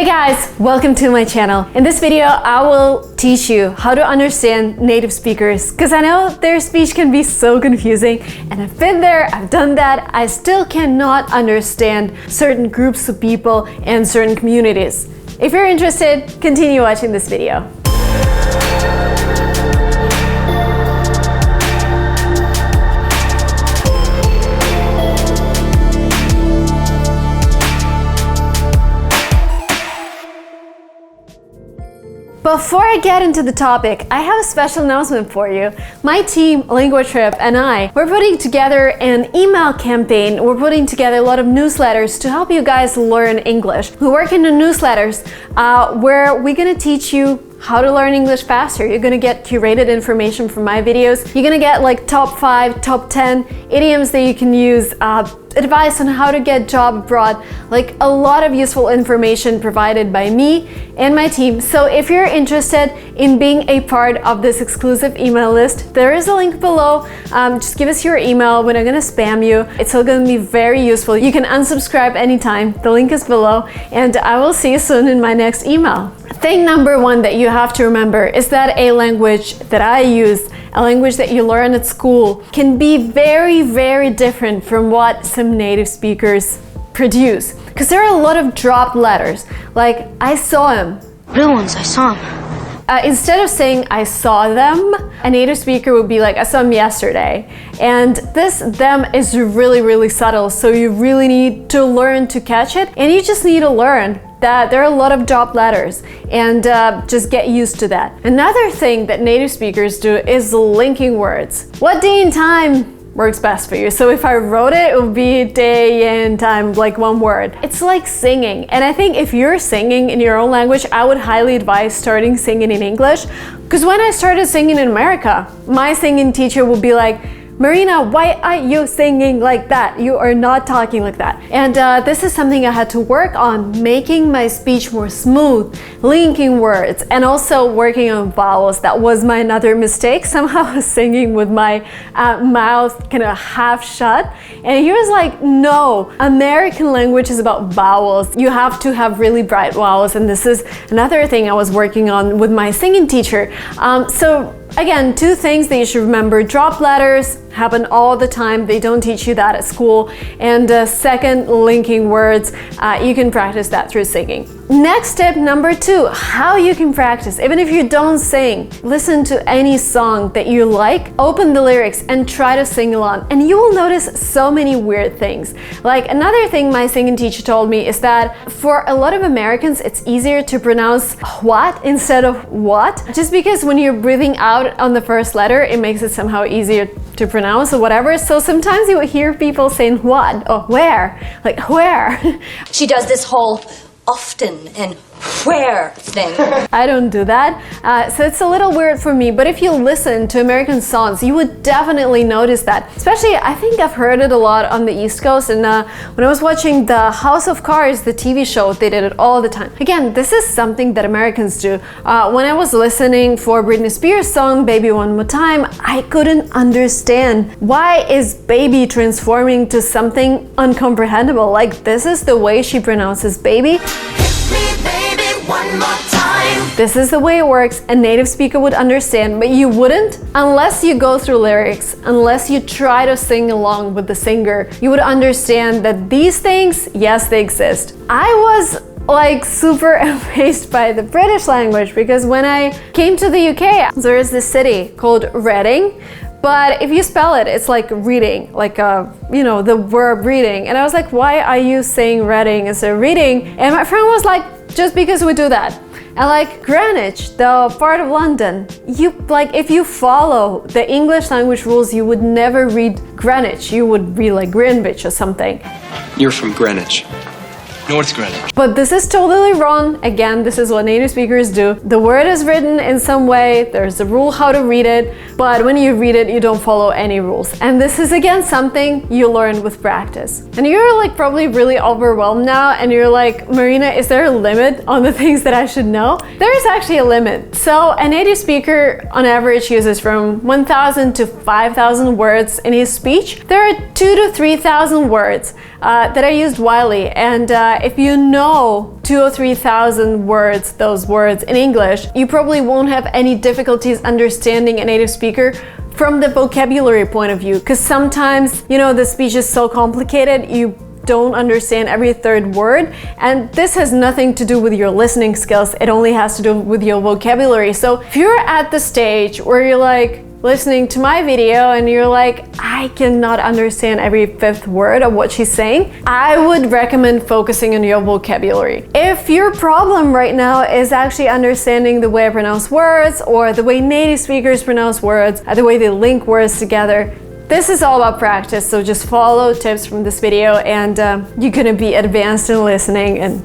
Hey guys, welcome to my channel. In this video, I will teach you how to understand native speakers because I know their speech can be so confusing and I've been there, I've done that. I still cannot understand certain groups of people and certain communities. If you're interested, continue watching this video. Before I get into the topic, I have a special announcement for you. My team, LinguaTrip, and we're putting together an email campaign. We're putting together a lot of newsletters to help you guys learn English. We work in the newsletters where we're gonna teach you how to learn English faster. You're gonna get curated information from my videos. You're gonna get like top 5, top 10 idioms that you can use, advice on how to get a job abroad, like a lot of useful information provided by me and my team. So if you're interested in being a part of this exclusive email list, there is a link below. Just give us your email. We're not gonna spam you. It's still gonna be very useful. You can unsubscribe anytime. The link is below, and I will see you soon in my next email. Thing number one that you have to remember is that a language that I use, a language that you learn at school, can be very, very different from what some native speakers produce. Because there are a lot of dropped letters, like I saw him. Real ones, I saw him. Instead of saying I saw them, a native speaker would be like, I saw him yesterday. And this them is really, really subtle, so you really need to learn to catch it, and you just need to learn that there are a lot of dropped letters, and just get used to that. Another thing that native speakers do is linking words. What day and time works best for you? So if I wrote it, it would be day and time, like one word. It's like singing, and I think if you're singing in your own language, I would highly advise starting singing in English, because when I started singing in America, my singing teacher would be like, Marina, why are you singing like that? You are not talking like that. And this is something I had to work on, making my speech more smooth, linking words, and also working on vowels. That was my another mistake. Somehow I was singing with my mouth kind of half shut. And he was like, no, American language is about vowels. You have to have really bright vowels. And this is another thing I was working on with my singing teacher. So again, two things that you should remember. Drop letters happen all the time. They don't teach you that at school. And second, linking words. You can practice that through singing. Next tip, number 2, how you can practice. Even if you don't sing, listen to any song that you like, open the lyrics and try to sing along. And you will notice so many weird things. Like another thing my singing teacher told me is that for a lot of Americans, it's easier to pronounce what instead of what. Just because when you're breathing out on the first letter, it makes it somehow easier to pronounce or whatever. So sometimes you will hear people saying what or where, like where. She does this whole often and where thing. I don't do that, so it's a little weird for me, but if you listen to American songs, you would definitely notice that. Especially, I think I've heard it a lot on the East Coast, and when I was watching the House of Cards, the TV show, they did it all the time. Again, this is something that Americans do. When I was listening for Britney Spears' song, Baby One More Time, I couldn't understand why is baby transforming to something uncomprehendable. Like, this is the way she pronounces baby. One more time. This is the way it works. A native speaker would understand, but you wouldn't unless you go through lyrics, unless you try to sing along with the singer. You would understand that these things, yes, they exist. I was like super amazed by the British language because when I came to the UK, there is this city called Reading. But if you spell it, it's like reading, like you know, the verb reading. And I was like, why are you saying reading instead of reading? And my friend was like, just because we do that. And like Greenwich, the part of London, you like if you follow the English language rules, you would never read Greenwich. You would read like Greenwich or something. You're from Greenwich. North Greenwich. But this is totally wrong. Again, this is what native speakers do. The word is written in some way, there's a rule how to read it, but when you read it, you don't follow any rules. And this is again something you learn with practice. And you're like probably really overwhelmed now, and you're like, Marina, is there a limit on the things that I should know? There is actually a limit. So a native speaker on average uses from 1,000 to 5,000 words in his speech. There are 2,000 to 3,000 words that are used widely, and if you know 2,000 or 3,000 words, those words in English, you probably won't have any difficulties understanding a native speaker from the vocabulary point of view, because sometimes, you know, the speech is so complicated, you don't understand every third word, and this has nothing to do with your listening skills, it only has to do with your vocabulary. So if you're at the stage where you're like listening to my video and you're like, I cannot understand every fifth word of what she's saying, I would recommend focusing on your vocabulary. If your problem right now is actually understanding the way I pronounce words, or the way native speakers pronounce words, or the way they link words together, this is all about practice, so just follow tips from this video and you're gonna be advanced in listening in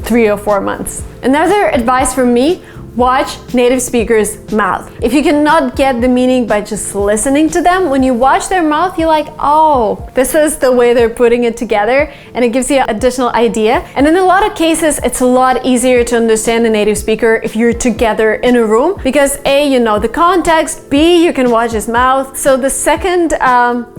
3 or 4 months. Another advice from me: watch native speakers' mouth. If you cannot get the meaning by just listening to them, when you watch their mouth, you're like, oh, this is the way they're putting it together, and it gives you an additional idea. And in a lot of cases, it's a lot easier to understand a native speaker if you're together in a room, because A, you know the context, B, you can watch his mouth. So the second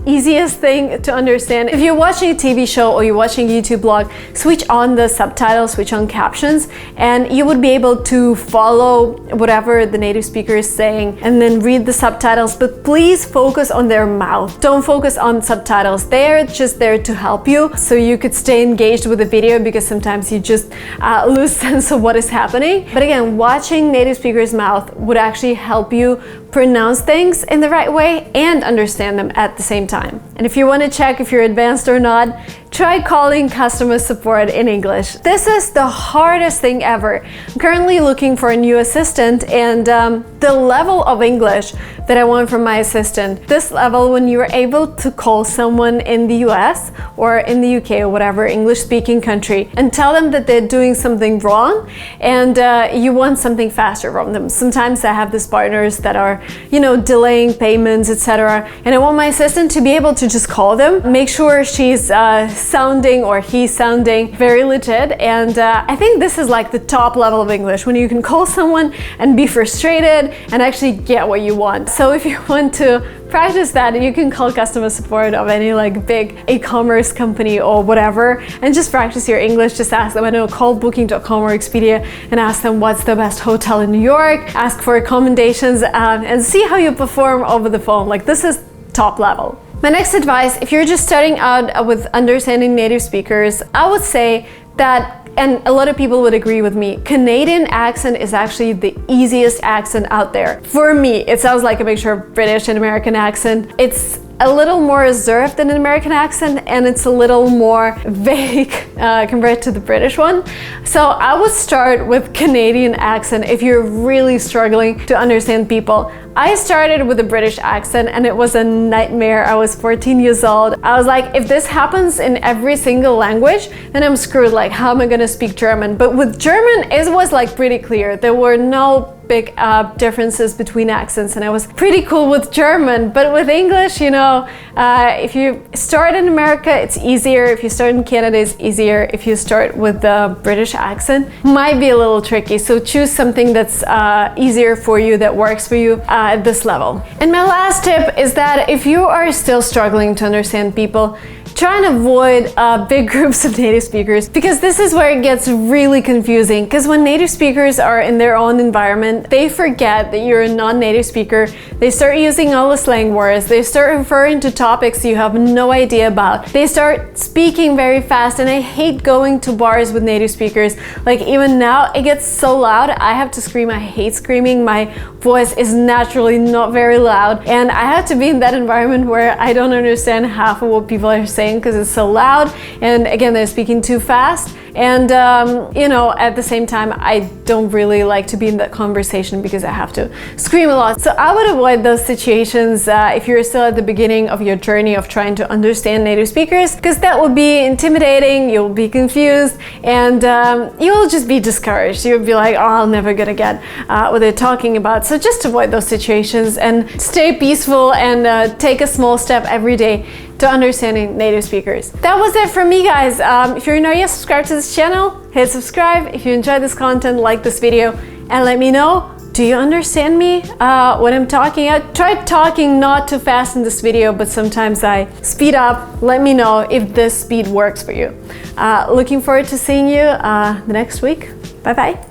easiest thing to understand, if you're watching a TV show or you're watching a YouTube blog, switch on the subtitles, switch on captions, and you would be able to follow whatever the native speaker is saying and then read the subtitles, but please focus on their mouth. Don't focus on subtitles. They're just there to help you so you could stay engaged with the video, because sometimes you just lose sense of what is happening. But again, watching native speakers' mouth would actually help you pronounce things in the right way and understand them at the same time. And if you want to check if you're advanced or not, try calling customer support in English. This is the hardest thing ever. I'm currently looking for a new assistant, and the level of English that I want from my assistant, this level when you're able to call someone in the US or in the UK or whatever English-speaking country and tell them that they're doing something wrong, and you want something faster from them. Sometimes I have these partners that are, you know, delaying payments, etc. And I want my assistant to be able to just call them, make sure she's sounding or he's sounding very legit. And I think this is like the top level of English, when you can call someone and be frustrated and actually get what you want. So if you want to practice that, you can call customer support of any like big e-commerce company or whatever and just practice your English. Just ask them, I don't know, call booking.com or Expedia and ask them what's the best hotel in New York, ask for recommendations, and see how you perform over the phone. Like, this is top level. My next advice, if you're just starting out with understanding native speakers, I would say that, and a lot of people would agree with me, Canadian accent is actually the easiest accent out there. For me, it sounds like a mixture of British and American accent. It's a little more reserved than an American accent, and it's a little more vague compared to the British one. So I would start with Canadian accent if you're really struggling to understand people. I started with a British accent and it was a nightmare. I was 14 years old. I was like, if this happens in every single language, then I'm screwed. Like, how am I gonna speak German? But with German, it was like pretty clear. There were no big differences between accents, and I was pretty cool with German. But with English, you know, if you start in America, it's easier. If you start in Canada, it's easier. If you start with the British accent, might be a little tricky. So choose something that's easier for you, that works for you at this level. And my last tip is that if you are still struggling to understand people, try and avoid big groups of native speakers, because this is where it gets really confusing. Because when native speakers are in their own environment, they forget that you're a non-native speaker. They start using all the slang words. They start referring to topics you have no idea about. They start speaking very fast, and I hate going to bars with native speakers. Like, even now, it gets so loud, I have to scream. I hate screaming. My voice is naturally not very loud, and I have to be in that environment where I don't understand half of what people are saying because it's so loud, and again, they're speaking too fast. And you know, at the same time, I don't really like to be in that conversation because I have to scream a lot. So I would avoid those situations if you're still at the beginning of your journey of trying to understand native speakers, because that will be intimidating, you'll be confused, and you'll just be discouraged. You'll be like, oh, I'm never gonna get what they're talking about. So just avoid those situations and stay peaceful, and take a small step every day to understanding native speakers. That was it from me, guys. If you're not yet subscribed to this channel, hit subscribe. If you enjoyed this content, like this video, and let me know Do you understand me when I'm talking? I tried talking not too fast in this video, but sometimes I speed up. Let me know if this speed works for you. Looking forward to seeing you the next week. Bye bye.